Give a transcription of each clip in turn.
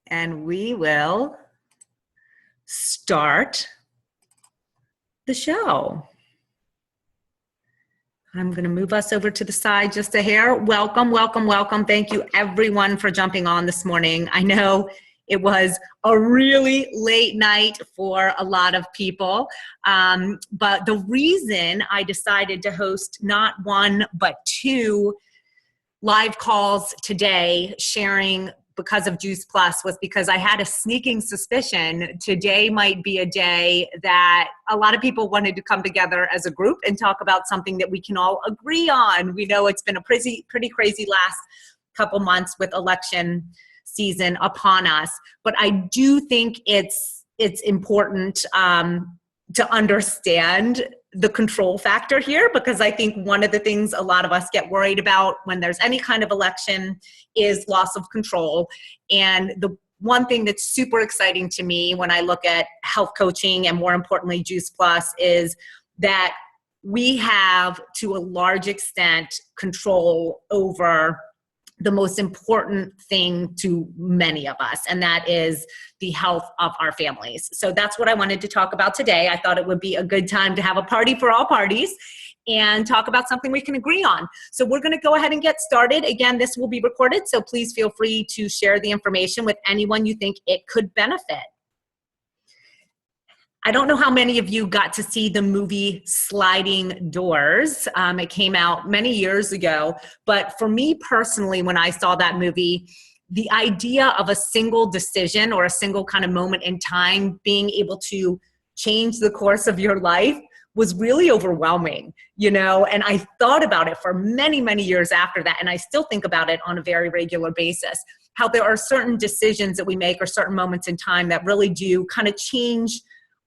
and we will start the show. I'm going to move us over to the side just a hair. Welcome, welcome, welcome. Thank you everyone for jumping on this morning. I know it was a really late night for a lot of people, but the reason I decided to host not one, but two live calls today sharing because of Juice Plus was because I had a sneaking suspicion today might be a day that a lot of people wanted to come together as a group and talk about something that we can all agree on. We know it's been a pretty crazy last couple months with election season upon us, but I do think it's important to understand the control factor here, because I think one of the things a lot of us get worried about when there's any kind of election is loss of control. And the one thing that's super exciting to me when I look at health coaching and more importantly Juice Plus is that we have to a large extent control over the most important thing to many of us, and that is the health of our families. So that's what I wanted to talk about today. I thought it would be a good time to have a party for all parties and talk about something we can agree on. So we're gonna go ahead and get started. Again, this will be recorded, so please feel free to share the information with anyone you think it could benefit. I don't know how many of you got to see the movie Sliding Doors. It came out many years ago, but for me personally, when I saw that movie, the idea of a single decision or a single kind of moment in time being able to change the course of your life was really overwhelming, you know, and I thought about it for many, many years after that, and I still think about it on a very regular basis, how there are certain decisions that we make or certain moments in time that really do kind of change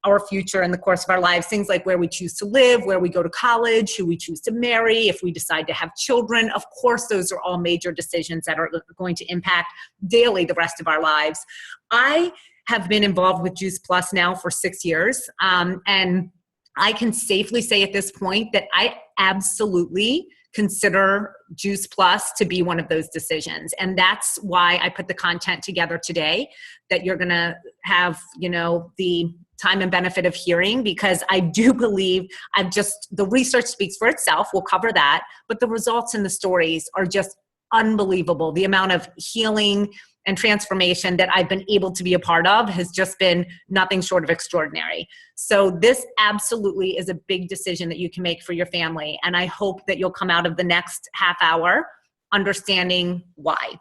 our future in the course of our lives. Things like where we choose to live, where we go to college, who we choose to marry, if we decide to have children. Of course, those are all major decisions that are going to impact daily the rest of our lives. I have been involved with Juice Plus now for 6 years, and I can safely say at this point that I absolutely consider Juice Plus to be one of those decisions. And that's why I put the content together today that you're gonna have, you know, the time and benefit of hearing, because I do believe the research speaks for itself. We'll cover that, but the results and the stories are just unbelievable. The amount of healing and transformation that I've been able to be a part of has just been nothing short of extraordinary. So this absolutely is a big decision that you can make for your family. And I hope that you'll come out of the next half hour understanding why.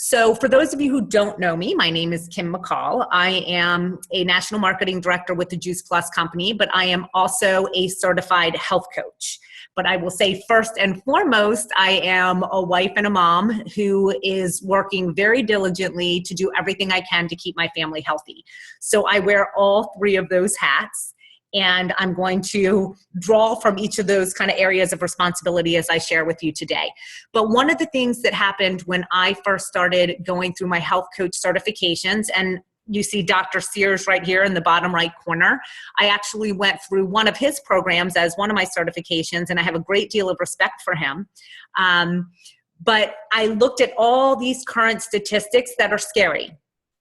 So for those of you who don't know me, my name is Kim McColl. I am a national marketing director with the Juice Plus company, but I am also a certified health coach. But I will say first and foremost, I am a wife and a mom who is working very diligently to do everything I can to keep my family healthy. So I wear all three of those hats. And I'm going to draw from each of those kind of areas of responsibility as I share with you today. But one of the things that happened when I first started going through my health coach certifications, and you see Dr. Sears right here in the bottom right corner, I actually went through one of his programs as one of my certifications, and I have a great deal of respect for him. But I looked at all these current statistics that are scary.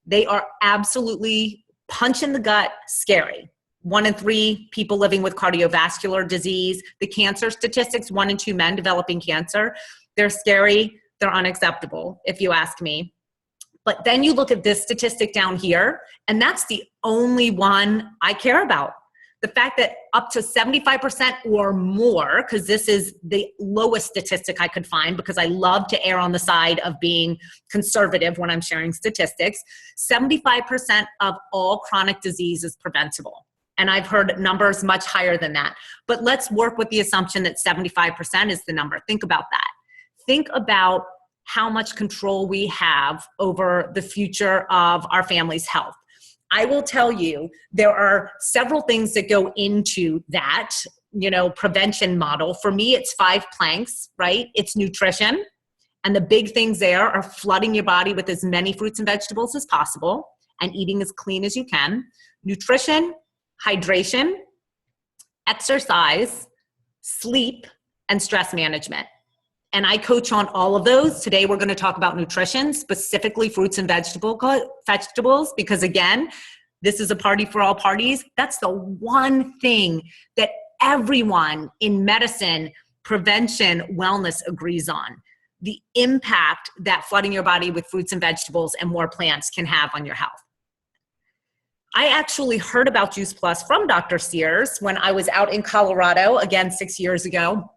They are absolutely punch in the gut scary. 1 in 3 people living with cardiovascular disease. The cancer statistics, 1 in 2 men developing cancer. They're scary. They're unacceptable, if you ask me. But then you look at this statistic down here, and that's the only one I care about. The fact that up to 75% or more, because this is the lowest statistic I could find, because I love to err on the side of being conservative when I'm sharing statistics, 75% of all chronic disease is preventable. And I've heard numbers much higher than that. But let's work with the assumption that 75% is the number. Think about that. Think about how much control we have over the future of our family's health. I will tell you, there are several things that go into that, you know, prevention model. For me, it's 5 planks, right? It's nutrition. And the big things there are flooding your body with as many fruits and vegetables as possible and eating as clean as you can. Nutrition, hydration, exercise, sleep, and stress management. And I coach on all of those. Today, we're going to talk about nutrition, specifically fruits and vegetables, because again, this is a party for all parties. That's the one thing that everyone in medicine, prevention, wellness agrees on. The impact that flooding your body with fruits and vegetables and more plants can have on your health. I actually heard about Juice Plus from Dr. Sears when I was out in Colorado, again, 6 years ago,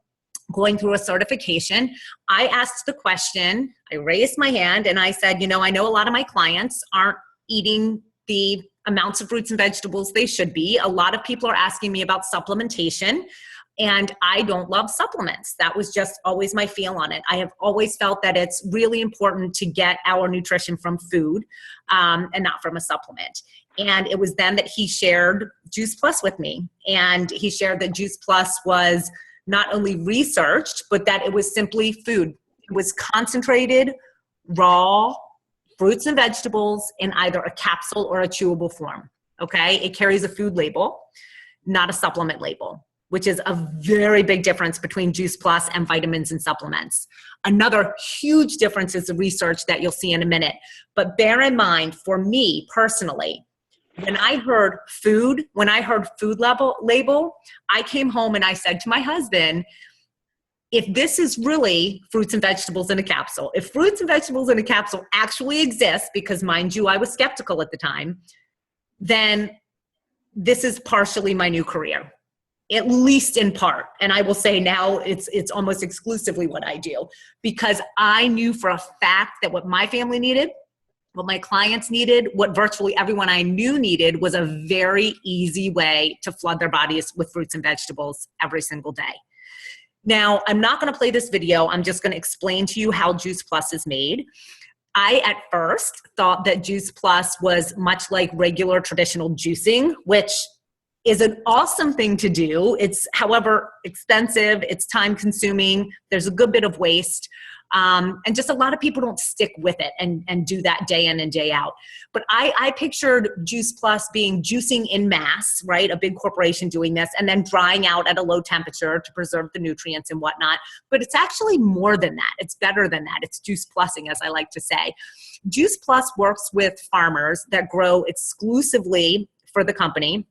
going through a certification. I asked the question, I raised my hand and I said, I know a lot of my clients aren't eating the amounts of fruits and vegetables they should be. A lot of people are asking me about supplementation, and I don't love supplements. That was just always my feel on it. I have always felt that it's really important to get our nutrition from food and not from a supplement. And it was then that he shared Juice Plus with me. And he shared that Juice Plus was not only researched, but that it was simply food. It was concentrated, raw fruits and vegetables in either a capsule or a chewable form, okay? It carries a food label, not a supplement label, which is a very big difference between Juice Plus and vitamins and supplements. Another huge difference is the research that you'll see in a minute. But bear in mind, for me personally, when I heard food label, I came home and I said to my husband, if this is really fruits and vegetables in a capsule, if fruits and vegetables in a capsule actually exist, because mind you, I was skeptical at the time, then this is partially my new career, at least in part. And I will say now it's almost exclusively what I do, because I knew for a fact that what my family needed, what my clients needed, what virtually everyone I knew needed was a very easy way to flood their bodies with fruits and vegetables every single day. Now, I'm not going to play this video. I'm just going to explain to you how Juice Plus is made. I, at first, thought that Juice Plus was much like regular traditional juicing, which is an awesome thing to do. It's, however, expensive. It's time consuming. There's a good bit of waste. And just a lot of people don't stick with it and do that day in and day out. But I pictured Juice Plus being juicing in mass, right? A big corporation doing this and then drying out at a low temperature to preserve the nutrients and whatnot. But it's actually more than that. It's better than that. It's Juice Plusing, as I like to say. Juice Plus works with farmers that grow exclusively for the company.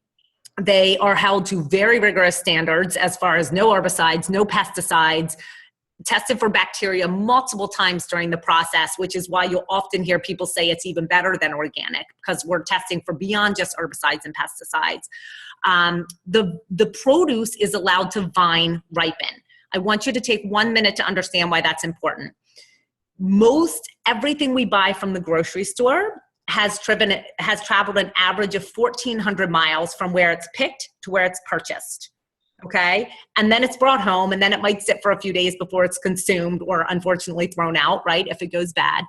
They are held to very rigorous standards as far as no herbicides, no pesticides, tested for bacteria multiple times during the process, which is why you'll often hear people say it's even better than organic, because we're testing for beyond just herbicides and pesticides. The produce is allowed to vine ripen. I want you to take 1 minute to understand why that's important. Most everything we buy from the grocery store has traveled an average of 1,400 miles from where it's picked to where it's purchased. Okay. And then it's brought home, and then it might sit for a few days before it's consumed or unfortunately thrown out, right? If it goes bad.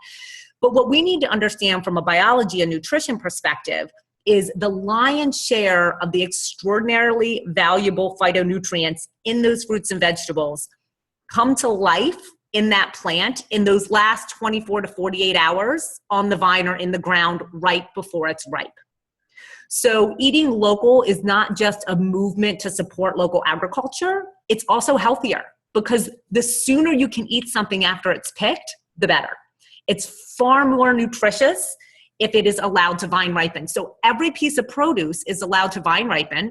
But what we need to understand from a biology and nutrition perspective is the lion's share of the extraordinarily valuable phytonutrients in those fruits and vegetables come to life in that plant in those last 24 to 48 hours on the vine or in the ground right before it's ripe. So eating local is not just a movement to support local agriculture, it's also healthier, because the sooner you can eat something after it's picked, the better. It's far more nutritious if it is allowed to vine ripen. So every piece of produce is allowed to vine ripen.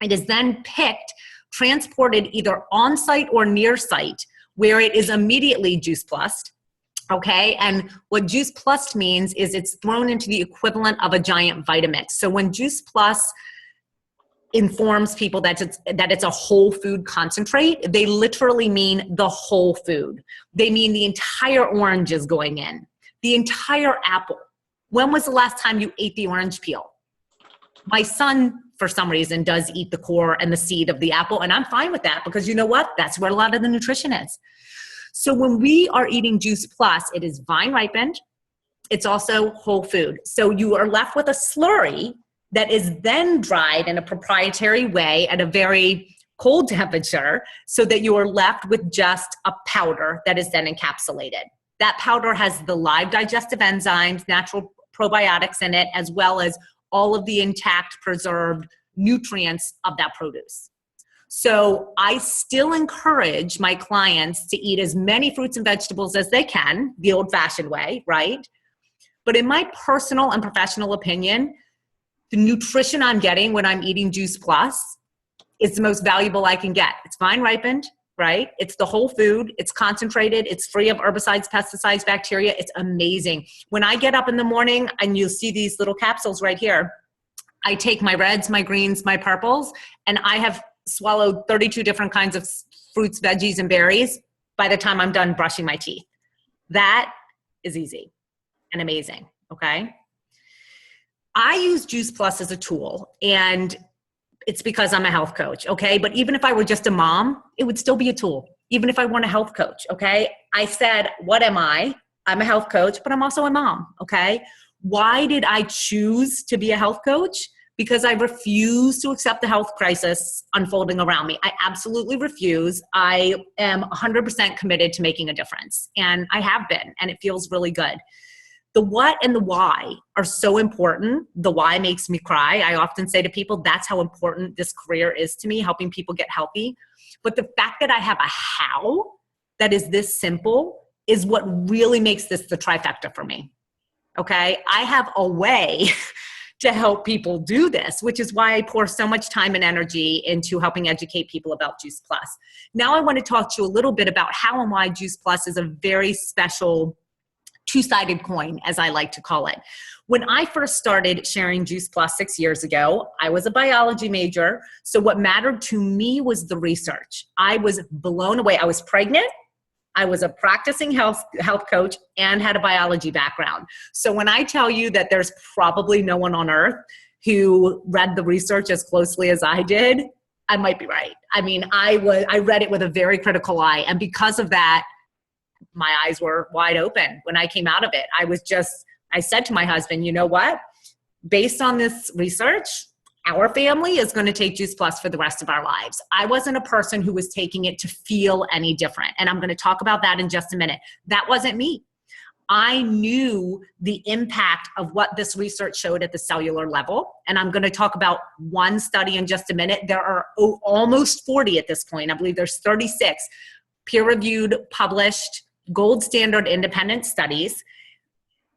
It is then picked, transported either on site or near site, where it is immediately Juice Plussed. Okay, and what Juice Plus means is it's thrown into the equivalent of a giant Vitamix. So when Juice Plus informs people that it's a whole food concentrate, they literally mean the whole food. They mean the entire orange is going in, the entire apple. When was the last time you ate the orange peel? My son, for some reason, does eat the core and the seed of the apple, and I'm fine with that, because you know what? That's where a lot of the nutrition is. So when we are eating Juice Plus, it is vine ripened. It's also whole food. So you are left with a slurry that is then dried in a proprietary way at a very cold temperature, so that you are left with just a powder that is then encapsulated. That powder has the live digestive enzymes, natural probiotics in it, as well as all of the intact, preserved nutrients of that produce. So I still encourage my clients to eat as many fruits and vegetables as they can, the old-fashioned way, right? But in my personal and professional opinion, the nutrition I'm getting when I'm eating Juice Plus is the most valuable I can get. It's vine ripened, right? It's the whole food. It's concentrated. It's free of herbicides, pesticides, bacteria. It's amazing. When I get up in the morning, and you'll see these little capsules right here, I take my reds, my greens, my purples, and I have swallowed 32 different kinds of fruits, veggies, and berries by the time I'm done brushing my teeth. That is easy and amazing, okay? I use Juice Plus as a tool, and it's because I'm a health coach, okay? But even if I were just a mom, it would still be a tool, even if I weren't a health coach, okay? I said, what am I? I'm a health coach, but I'm also a mom, okay? Why did I choose to be a health coach? Because I refuse to accept the health crisis unfolding around me. I absolutely refuse. I am 100% committed to making a difference, and I have been, and it feels really good. The what and the why are so important. The why makes me cry. I often say to people, that's how important this career is to me, helping people get healthy. But the fact that I have a how that is this simple is what really makes this the trifecta for me. Okay? I have a way to help people do this, which is why I pour so much time and energy into helping educate people about Juice Plus. Now I want to talk to you a little bit about how and why Juice Plus is a very special two-sided coin, as I like to call it. When I first started sharing Juice Plus 6 years ago, I was a biology major. So what mattered to me was the research. I was blown away. I was pregnant. I was a practicing health coach and had a biology background. So when I tell you that there's probably no one on earth who read the research as closely as I did, I might be right. I mean, I read it with a very critical eye. And because of that, my eyes were wide open when I came out of it. I said to my husband, you know what? Based on this research, our family is going to take Juice Plus for the rest of our lives. I wasn't a person who was taking it to feel any different. And I'm going to talk about that in just a minute. That wasn't me. I knew the impact of what this research showed at the cellular level. And I'm going to talk about one study in just a minute. There are almost 40 at this point. I believe there's 36 peer-reviewed, published, gold standard independent studies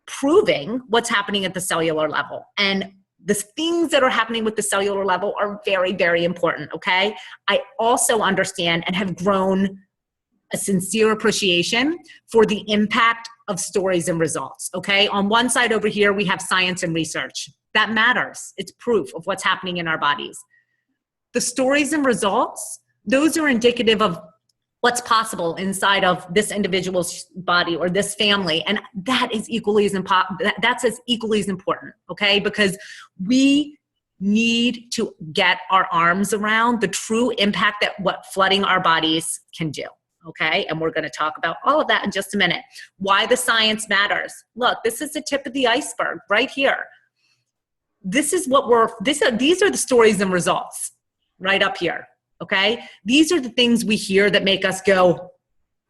proving what's happening at the cellular level. And the things that are happening with the cellular level are very, very important, okay? I also understand and have grown a sincere appreciation for the impact of stories and results, okay? On one side over here, we have science and research. That matters. It's proof of what's happening in our bodies. The stories and results, those are indicative of what's possible inside of this individual's body or this family. And that is equally as that's as equally as important, okay? Because we need to get our arms around the true impact that what flooding our bodies can do, okay? And we're gonna talk about all of that in just a minute. Why the science matters. Look, this is the tip of the iceberg right here. This is what these are the stories and results right up here. Okay? These are the things we hear that make us go,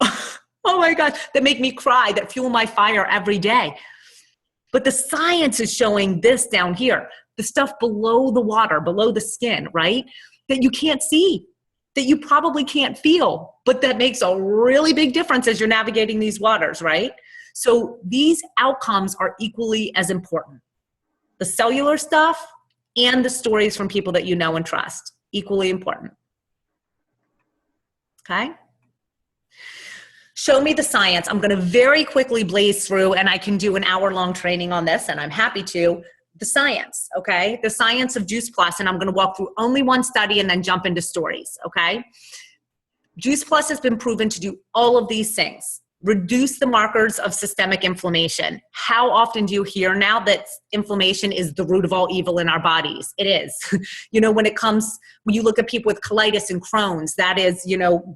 oh my God, that make me cry, that fuel my fire every day. But the science is showing this down here, the stuff below the water, below the skin, right? That you can't see, that you probably can't feel, but that makes a really big difference as you're navigating these waters, right? So these outcomes are equally as important. The cellular stuff and the stories from people that you know and trust, equally important. Okay? Show me the science. I'm going to very quickly blaze through, and I can do an hour-long training on this, and I'm happy to. The science, okay? The science of Juice Plus, and I'm going to walk through only one study and then jump into stories, okay? Juice Plus has been proven to do all of these things. Reduce the markers of systemic inflammation. How often do you hear now that inflammation is the root of all evil in our bodies? It is. When you look at people with colitis and Crohn's, that is,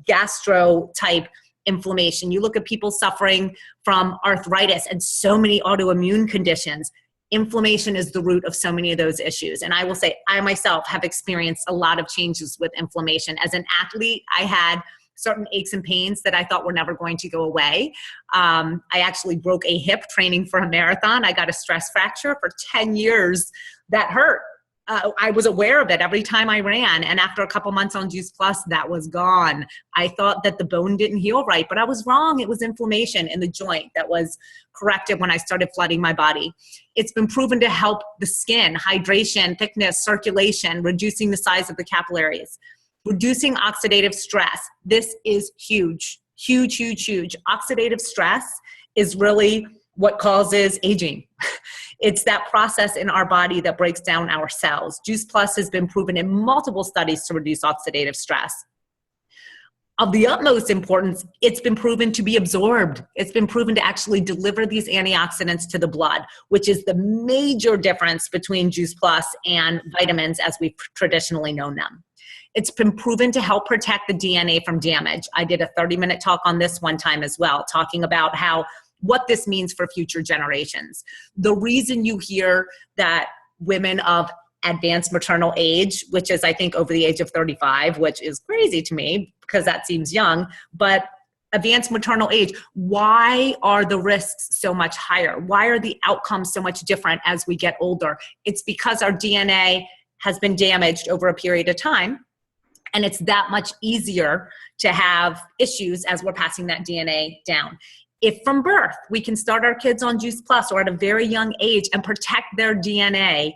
gastro type inflammation. You look at people suffering from arthritis and so many autoimmune conditions. Inflammation is the root of so many of those issues. And I will say, I myself have experienced a lot of changes with inflammation. As an athlete, I had certain aches and pains that I thought were never going to go away. I actually broke a hip training for a marathon. I got a stress fracture for 10 years. That hurt. I was aware of it every time I ran. And after a couple months on Juice Plus, that was gone. I thought that the bone didn't heal right, but I was wrong. It was inflammation in the joint that was corrected when I started flooding my body. It's been proven to help the skin, hydration, thickness, circulation, reducing the size of the capillaries, reducing oxidative stress. This is huge, huge, huge, huge. Oxidative stress is really what causes aging. It's that process in our body that breaks down our cells. Juice Plus has been proven in multiple studies to reduce oxidative stress. Of the utmost importance, it's been proven to be absorbed. It's been proven to actually deliver these antioxidants to the blood, which is the major difference between Juice Plus and vitamins as we've traditionally known them. It's been proven to help protect the DNA from damage. I did a 30-minute talk on this one time as well, talking about what this means for future generations. The reason you hear that women of advanced maternal age, which is I think over the age of 35, which is crazy to me because that seems young, but advanced maternal age, why are the risks so much higher? Why are the outcomes so much different as we get older? It's because our DNA has been damaged over a period of time, and it's that much easier to have issues as we're passing that DNA down. If from birth, we can start our kids on Juice Plus or at a very young age and protect their DNA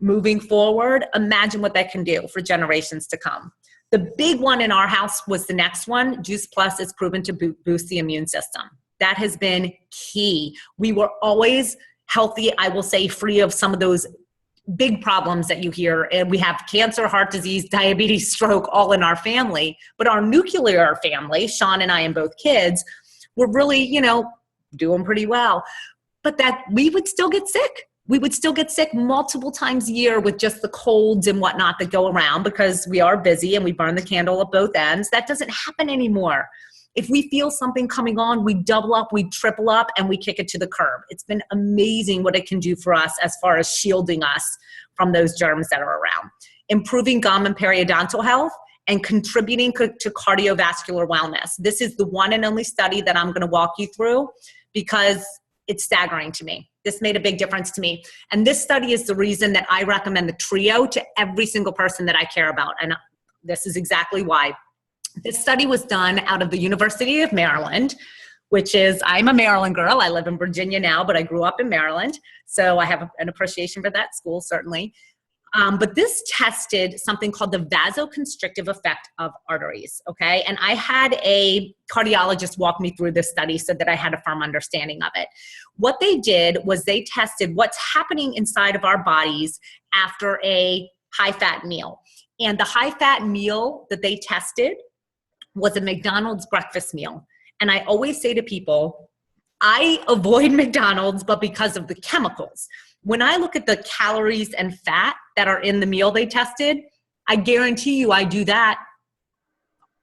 moving forward, imagine what that can do for generations to come. The big one in our house was the next one. Juice Plus is proven to boost the immune system. That has been key. We were always healthy, I will say, free of some of those big problems that you hear. And we have cancer, heart disease, diabetes, stroke, all in our family. But our nuclear family, Sean and I and both kids, we're really, doing pretty well. But that we would still get sick. We would still get sick multiple times a year with just the colds and whatnot that go around because we are busy and we burn the candle at both ends. That doesn't happen anymore. If we feel something coming on, we double up, we triple up, and we kick it to the curb. It's been amazing what it can do for us as far as shielding us from those germs that are around. Improving gum and periodontal health, and contributing to cardiovascular wellness. This is the one and only study that I'm gonna walk you through because it's staggering to me. This made a big difference to me. And this study is the reason that I recommend the trio to every single person that I care about. And this is exactly why. This study was done out of the University of Maryland, which is, I'm a Maryland girl. I live in Virginia now, but I grew up in Maryland. So I have an appreciation for that school, certainly. But this tested something called the vasoconstrictive effect of arteries, okay? And I had a cardiologist walk me through this study so that I had a firm understanding of it. What they did was they tested what's happening inside of our bodies after a high-fat meal. And the high-fat meal that they tested was a McDonald's breakfast meal. And I always say to people, I avoid McDonald's, but because of the chemicals. When I look at the calories and fat that are in the meal they tested, I guarantee you I do that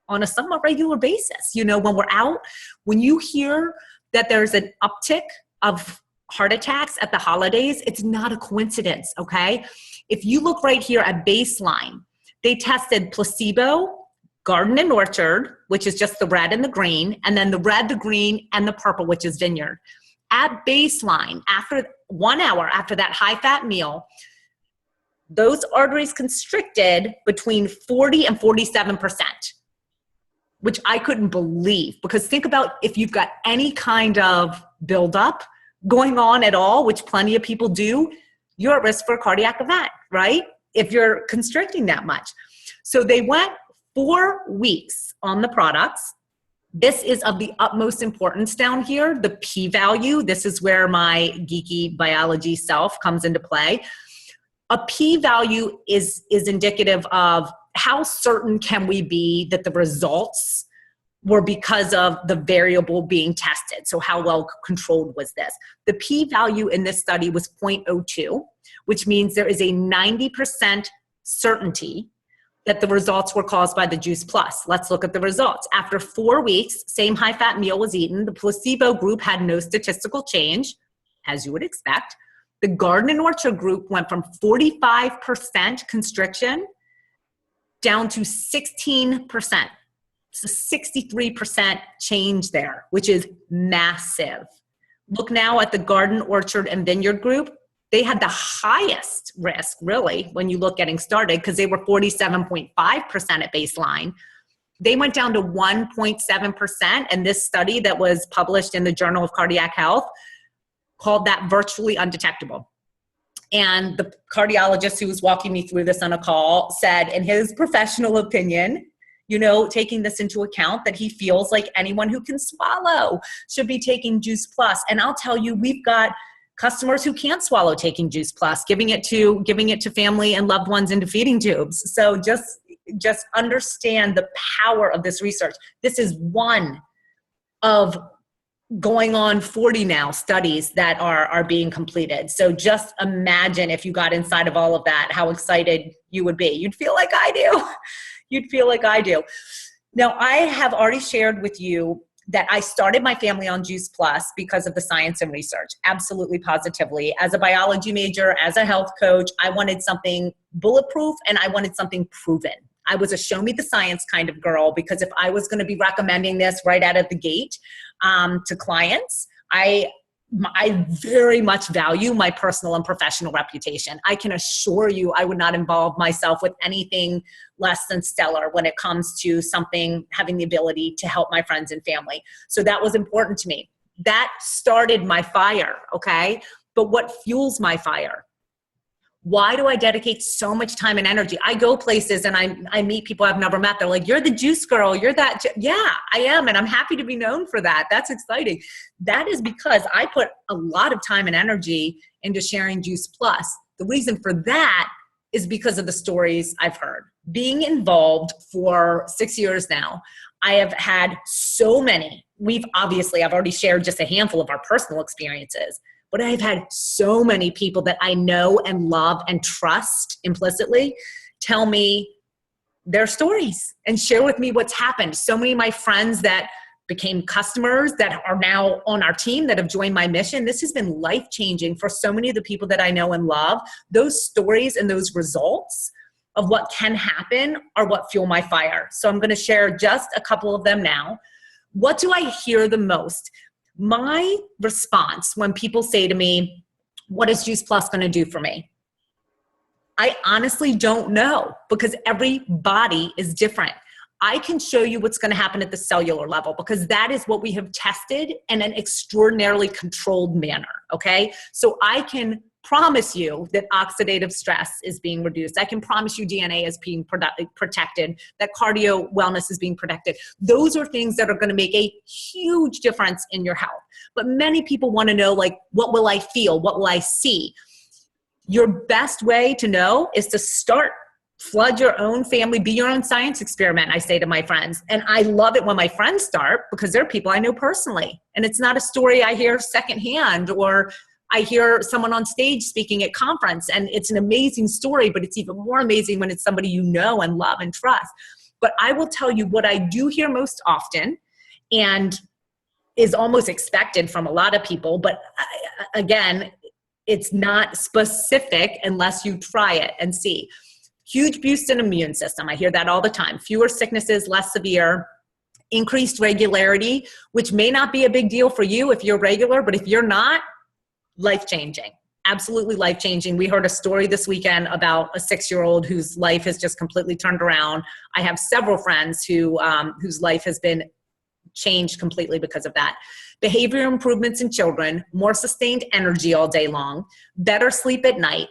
on a somewhat regular basis. When we're out, when you hear that there's an uptick of heart attacks at the holidays, it's not a coincidence, okay? If you look right here at baseline, they tested placebo, garden and orchard, which is just the red and the green, and then the red, the green, and the purple, which is vineyard. At baseline, after 1 hour after that high-fat meal, those arteries constricted between 40 and 47%, which I couldn't believe. Because think about if you've got any kind of buildup going on at all, which plenty of people do, you're at risk for a cardiac event, right? If you're constricting that much. So they went 4 weeks on the products. This is of the utmost importance down here, the p-value. This is where my geeky biology self comes into play. A p-value is indicative of how certain can we be that the results were because of the variable being tested. So how well controlled was this? The p-value in this study was 0.02, which means there is a 90% certainty that the results were caused by the Juice Plus. Let's look at the results. After 4 weeks, same high-fat meal was eaten. The placebo group had no statistical change, as you would expect. The garden and orchard group went from 45% constriction down to 16%. It's a 63% change there, which is massive. Look now at the garden, orchard, and vineyard group. they had the highest risk, really, when you look getting started, because they were 47.5% at baseline. They went down to 1.7%. And this study that was published in the Journal of Cardiac Health called that virtually undetectable. And the cardiologist who was walking me through this on a call said, in his professional opinion, taking this into account, that he feels like anyone who can swallow should be taking Juice Plus. And I'll tell you, we've got customers who can't swallow taking Juice Plus, giving it to family and loved ones into feeding tubes. So just understand the power of this research. This is one of going on 40 now studies that are being completed. So just imagine if you got inside of all of that, how excited you would be. You'd feel like I do. You'd feel like I do. Now, I have already shared with you that I started my family on Juice Plus because of the science and research. Absolutely, positively. As a biology major, as a health coach, I wanted something bulletproof and I wanted something proven. I was a show me the science kind of girl, because if I was going to be recommending this right out of the gate to clients, I very much value my personal and professional reputation. I can assure you I would not involve myself with anything less than stellar when it comes to something having the ability to help my friends and family. So that was important to me. That started my fire, okay? But what fuels my fire? Why do I dedicate so much time and energy? I go places and I meet people I've never met. They're like, you're the juice girl. You're that. Yeah, I am. And I'm happy to be known for that. That's exciting. That is because I put a lot of time and energy into sharing Juice Plus. The reason for that is because of the stories I've heard. Being involved for 6 years now, I have had so many. I've already shared just a handful of our personal experiences. But I've had so many people that I know and love and trust implicitly tell me their stories and share with me what's happened. So many of my friends that became customers that are now on our team that have joined my mission. This has been life-changing for so many of the people that I know and love. Those stories and those results of what can happen are what fuel my fire. So I'm going to share just a couple of them now. What do I hear the most? My response when people say to me, what is Juice Plus going to do for me? I honestly don't know, because every body is different. I can show you what's going to happen at the cellular level, because that is what we have tested in an extraordinarily controlled manner, okay? So I can promise you that oxidative stress is being reduced. I can promise you DNA is being protected, that cardio wellness is being protected. Those are things that are going to make a huge difference in your health. But many people want to know, like, what will I feel? What will I see? Your best way to know is to start. Flood your own family, be your own science experiment, I say to my friends. And I love it when my friends start, because they're people I know personally. And it's not a story I hear secondhand, or I hear someone on stage speaking at conference, and it's an amazing story, but it's even more amazing when it's somebody you know and love and trust. But I will tell you what I do hear most often, and is almost expected from a lot of people, but again, it's not specific unless you try it and see. Huge boost in immune system. I hear that all the time. Fewer sicknesses, less severe, increased regularity, which may not be a big deal for you if you're regular, but if you're not, life-changing. Absolutely life-changing. We heard a story this weekend about a 6-year-old whose life has just completely turned around. I have several friends whose life has been changed completely because of that. Behavior improvements in children, more sustained energy all day long, better sleep at night,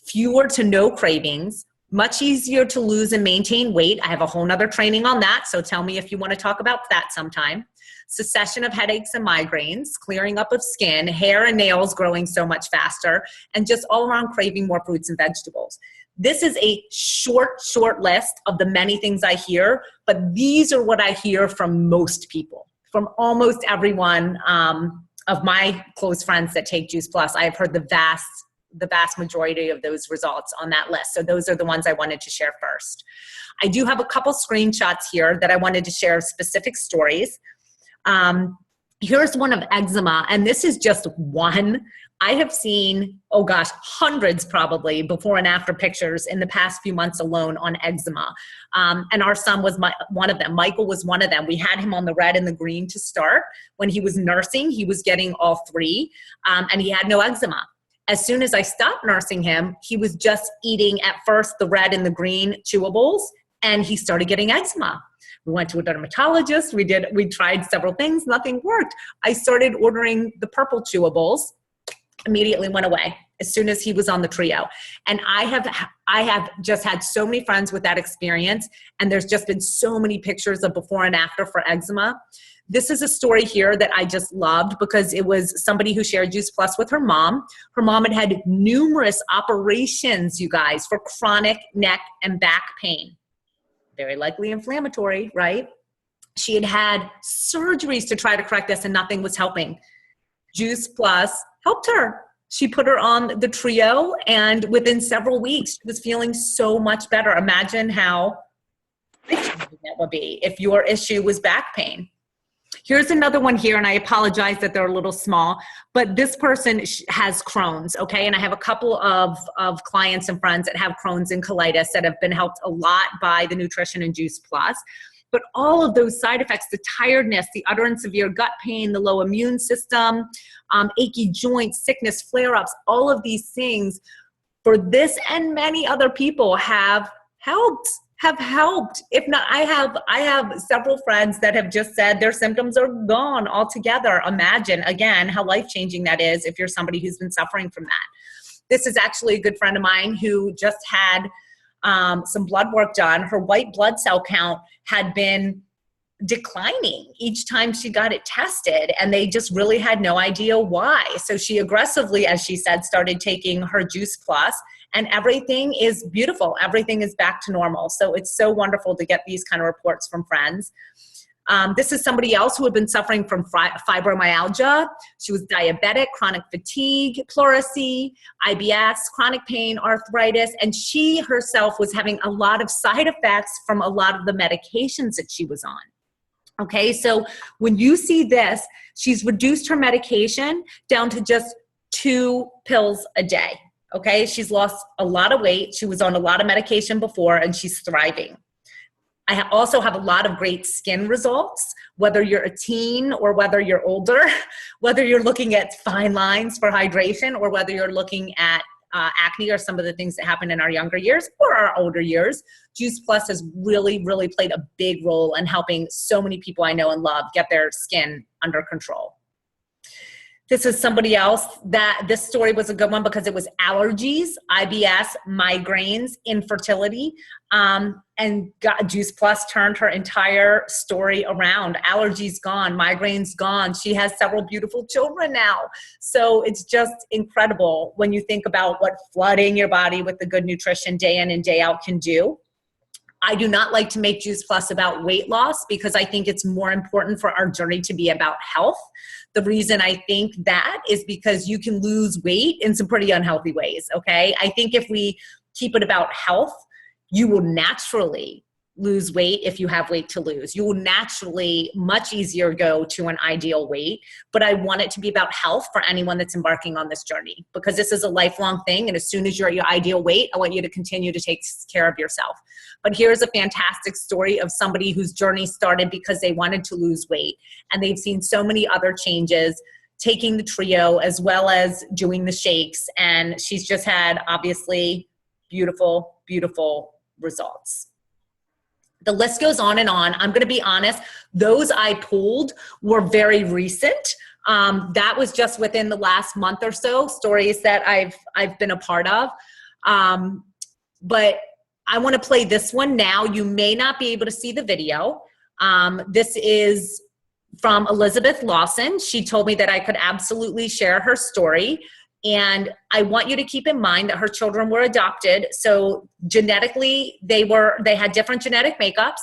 fewer to no cravings, much easier to lose and maintain weight. I have a whole nother training on that, so tell me if you want to talk about that sometime. Cessation of headaches and migraines, clearing up of skin, hair and nails growing so much faster, and just all around craving more fruits and vegetables. This is a short list of the many things I hear, but these are what I hear from most people, from almost everyone of my close friends that take Juice Plus. I have heard the vast majority of those results on that list. So those are the ones I wanted to share first. I do have a couple screenshots here that I wanted to share specific stories. Here's one of eczema, and this is just one. I have seen, hundreds probably before and after pictures in the past few months alone on eczema. And our son was one of them. Michael was one of them. We had him on the red and the green to start. When he was nursing, he was getting all three, and he had no eczema. As soon as I stopped nursing him, he was just eating at first the red and the green chewables, and he started getting eczema. We went to a dermatologist. We tried several things. Nothing worked. I started ordering the purple chewables. Immediately went away as soon as he was on the trio. And I have just had so many friends with that experience. And there's just been so many pictures of before and after for eczema. This is a story here that I just loved because it was somebody who shared Juice Plus with her mom. Her mom had had numerous operations, you guys, for chronic neck and back pain. Very likely inflammatory, right? She had had surgeries to try to correct this and nothing was helping. Juice Plus helped her. She put her on the trio, and within several weeks, she was feeling so much better. Imagine how that would be if your issue was back pain. Here's another one here, and I apologize that they're a little small, but this person has Crohn's, okay? And I have a couple of clients and friends that have Crohn's and colitis that have been helped a lot by the nutrition and Juice Plus. But all of those side effects, the tiredness, the utter and severe gut pain, the low immune system, achy joints, sickness, flare-ups, all of these things for this and many other people have helped. If not, I have several friends that have just said their symptoms are gone altogether. Imagine, again, how life-changing that is if you're somebody who's been suffering from that. This is actually a good friend of mine who just had some blood work done. Her white blood cell count had been declining each time she got it tested, and they just really had no idea why. So she aggressively, as she said, started taking her Juice Plus, and everything is beautiful. Everything is back to normal. So it's so wonderful to get these kind of reports from friends. This is somebody else who had been suffering from fibromyalgia. She was diabetic, chronic fatigue, pleurisy, IBS, chronic pain, arthritis, and she herself was having a lot of side effects from a lot of the medications that she was on. Okay, so when you see this, she's reduced her medication down to just 2 pills a day. Okay, she's lost a lot of weight. She was on a lot of medication before, and she's thriving. I also have a lot of great skin results, whether you're a teen or whether you're older, whether you're looking at fine lines for hydration or whether you're looking at acne or some of the things that happen in our younger years or our older years. Juice Plus has really, really played a big role in helping so many people I know and love get their skin under control. This is somebody else that this story was a good one because it was allergies, IBS, migraines, infertility, and Juice Plus turned her entire story around. Allergies gone, migraines gone. She has several beautiful children now. So it's just incredible when you think about what flooding your body with the good nutrition day in and day out can do. I do not like to make Juice Plus about weight loss because I think it's more important for our journey to be about health. The reason I think that is because you can lose weight in some pretty unhealthy ways, okay? I think if we keep it about health, you will naturally lose weight if you have weight to lose. You will naturally much easier go to an ideal weight, but I want it to be about health for anyone that's embarking on this journey because this is a lifelong thing, and as soon as you're at your ideal weight, I want you to continue to take care of yourself. But here's a fantastic story of somebody whose journey started because they wanted to lose weight, and they've seen so many other changes taking the trio as well as doing the shakes, and she's just had obviously beautiful, beautiful results. The list goes on and on. I'm going to be honest, those I pulled were very recent. That was just within the last month or so, stories that I've been a part of. But I want to play this one now. You may not be able to see the video. This is from Elizabeth Lawson. She told me that I could absolutely share her story. And I want you to keep in mind that her children were adopted. So genetically, they had different genetic makeups.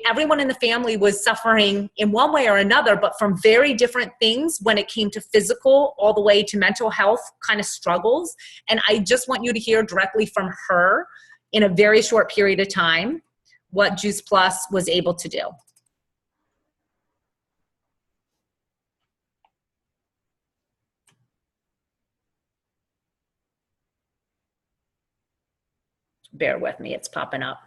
Everyone in the family was suffering in one way or another, but from very different things when it came to physical all the way to mental health kind of struggles. And I just want you to hear directly from her in a very short period of time what Juice Plus was able to do. Bear with me, it's popping up.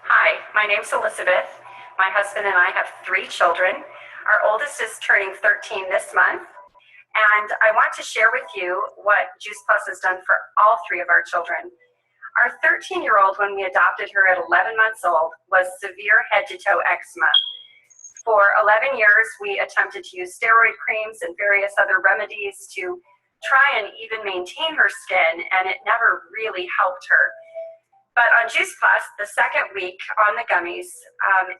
Hi, my name's Elizabeth. My husband and I have 3 children. Our oldest is turning 13 this month. And I want to share with you what Juice Plus has done for all 3 of our children. Our 13-year-old, when we adopted her at 11 months old, was severe head-to-toe eczema. For 11 years, we attempted to use steroid creams and various other remedies to try and even maintain her skin, and it never really helped her. But on Juice Plus, the second week on the gummies,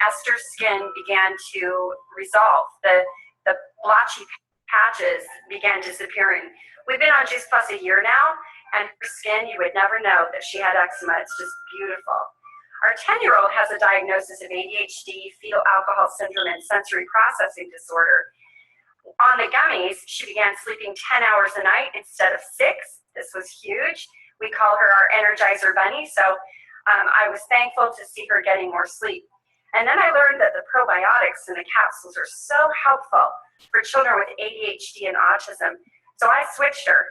Esther's skin began to resolve. The blotchy patches began disappearing. We've been on Juice Plus a year now, and her skin, you would never know that she had eczema. It's just beautiful. Our 10-year-old has a diagnosis of ADHD, fetal alcohol syndrome, and sensory processing disorder. On the gummies, she began sleeping 10 hours a night instead of 6. This was huge. We call her our Energizer Bunny, so I was thankful to see her getting more sleep. And then I learned that the probiotics in the capsules are so helpful for children with ADHD and autism. So I switched her,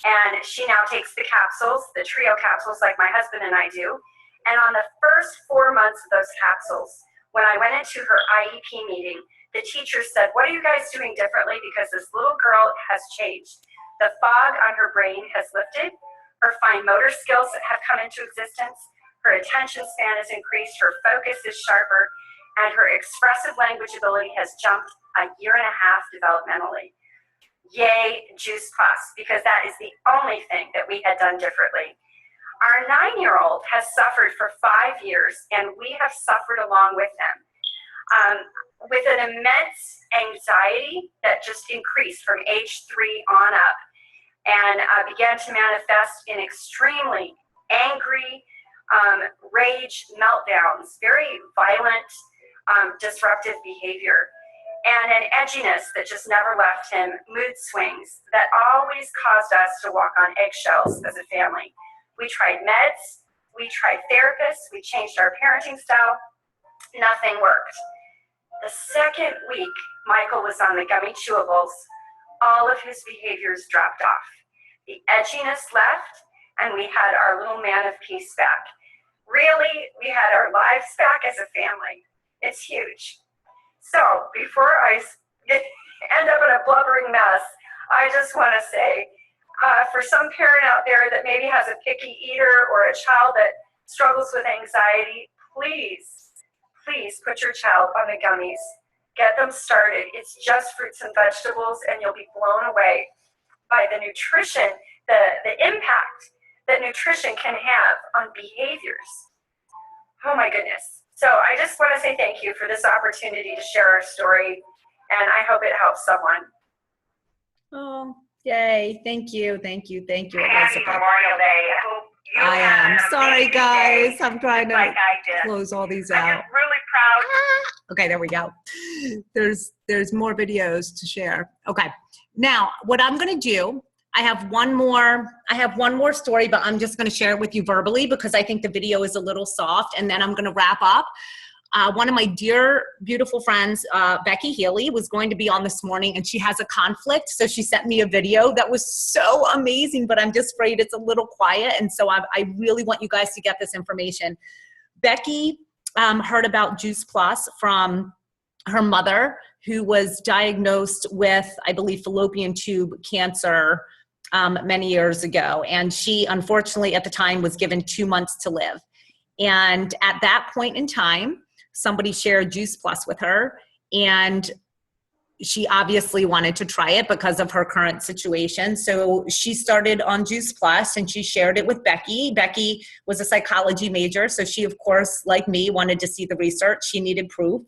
and she now takes the capsules, the trio capsules like my husband and I do. And on the first 4 months of those capsules, when I went into her IEP meeting, the teacher said, "What are you guys doing differently? Because this little girl has changed. The fog on her brain has lifted. Her fine motor skills have come into existence. Her attention span has increased. Her focus is sharper. And her expressive language ability has jumped a year and a half developmentally." Yay, Juice Plus, because that is the only thing that we had done differently. Our 9-year-old has suffered for 5 years, and we have suffered along with him with an immense anxiety that just increased from age 3 on up, and began to manifest in extremely angry, rage meltdowns, very violent, disruptive behavior, and an edginess that just never left him, mood swings that always caused us to walk on eggshells as a family. We tried meds, we tried therapists, we changed our parenting style, nothing worked. The second week Michael was on the gummy chewables, all of his behaviors dropped off. The edginess left, and we had our little man of peace back. Really, we had our lives back as a family. It's huge. So before I end up in a blubbering mess, I just want to say, for some parent out there that maybe has a picky eater or a child that struggles with anxiety, please put your child on the gummies. Get them started. It's just fruits and vegetables, and you'll be blown away by the nutrition, the impact that nutrition can have on behaviors. Oh my goodness. So I just want to say thank you for this opportunity to share our story, and I hope it helps someone. Oh, yay. Thank you. Thank you. Thank you, Happy Elizabeth. Memorial Day. I hope you I had am an sorry, amazing guys. day, I'm trying to like I did. close all these I'm out. just really proud. Okay, there we go. There's more videos to share. Okay. Now, what I'm going to do, I have one more story, but I'm just going to share it with you verbally because I think the video is a little soft, and then I'm going to wrap up. One of my dear, beautiful friends, Becky Healy, was going to be on this morning, and she has a conflict. So she sent me a video that was so amazing, but I'm just afraid it's a little quiet. And so I really want you guys to get this information. Becky heard about Juice Plus from her mother, who was diagnosed with, I believe, fallopian tube cancer many years ago. And she, unfortunately, at the time was given 2 months to live. And at that point in time, somebody shared Juice Plus with her, and she obviously wanted to try it because of her current situation. So she started on Juice Plus, and she shared it with Becky. Becky was a psychology major, so she, of course, like me, wanted to see the research. She needed proof.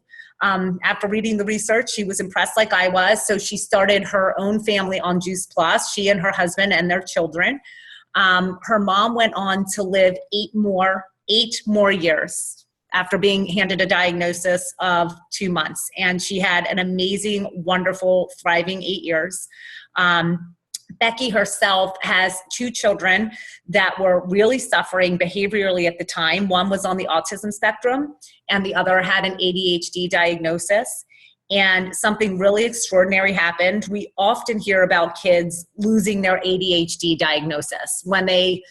After reading the research, she was impressed like I was, so she started her own family on Juice Plus, she and her husband and their children. Her mom went on to live 8 more years after being handed a diagnosis of 2 months. And she had an amazing, wonderful, thriving 8 years. Becky herself has 2 children that were really suffering behaviorally at the time. One was on the autism spectrum, and the other had an ADHD diagnosis. And something really extraordinary happened. We often hear about kids losing their ADHD diagnosis when they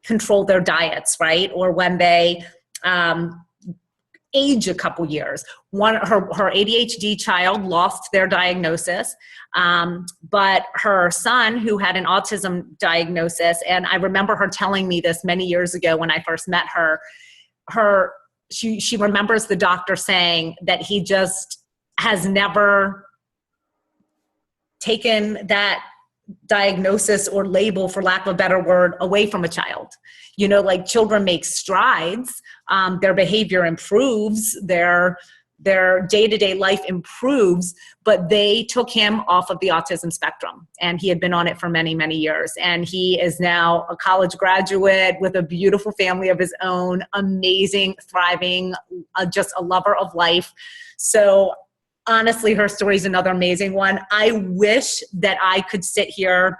control their diets, right? Or when they age a couple years. Her ADHD child lost their diagnosis, but her son, who had an autism diagnosis, and I remember her telling me this many years ago when I first met her, she remembers the doctor saying that he just has never taken that diagnosis or label, for lack of a better word, away from a child. You know, like children make strides, their behavior improves, their day-to-day life improves, but they took him off of the autism spectrum, and he had been on it for many, many years. And he is now a college graduate with a beautiful family of his own, amazing, thriving, just a lover of life. So honestly, her story is another amazing one. I wish that I could sit here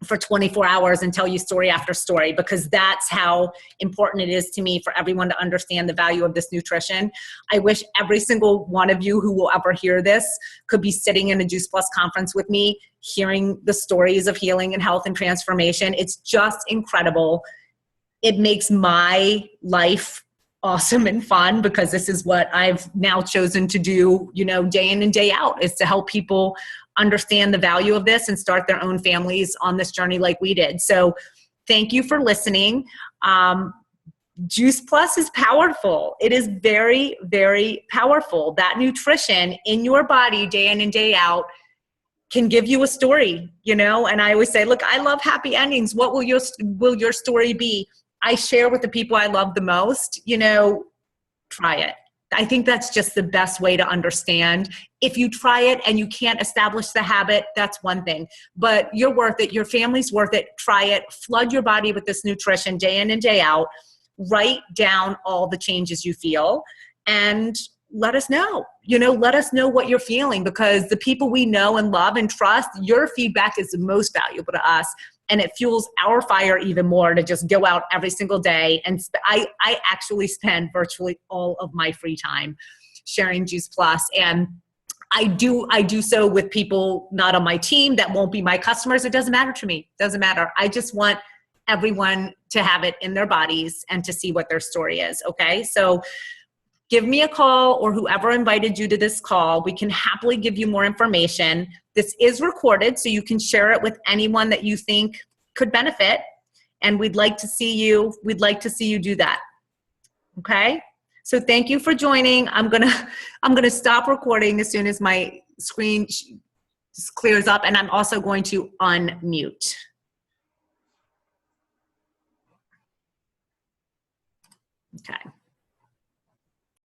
for 24 hours and tell you story after story, because that's how important it is to me for everyone to understand the value of this nutrition. I wish every single one of you who will ever hear this could be sitting in a Juice Plus conference with me, hearing the stories of healing and health and transformation. It's just incredible. It makes my life awesome and fun, because this is what I've now chosen to do, you know, day in and day out, is to help people understand the value of this and start their own families on this journey like we did. So thank you for listening. Juice Plus is powerful. It is very, very powerful. That nutrition in your body day in and day out can give you a story, you know? And I always say, look, I love happy endings. What will your story be? I share with the people I love the most, you know, try it. I think that's just the best way to understand. If you try it and you can't establish the habit, that's one thing. But you're worth it. Your family's worth it. Try it. Flood your body with this nutrition day in and day out. Write down all the changes you feel and let us know. You know, let us know what you're feeling, because the people we know and love and trust, your feedback is the most valuable to us. And it fuels our fire even more to just go out every single day. And I actually spend virtually all of my free time sharing Juice Plus. And I do so with people not on my team that won't be my customers. It doesn't matter to me. It doesn't matter. I just want everyone to have it in their bodies and to see what their story is. Okay. So give me a call, or whoever invited you to this call. We can happily give you more information. This is recorded, so you can share it with anyone that you think could benefit. And we'd like to see you do that. Okay? So thank you for joining. I'm gonna stop recording as soon as my screen clears up, and I'm also going to unmute. Okay.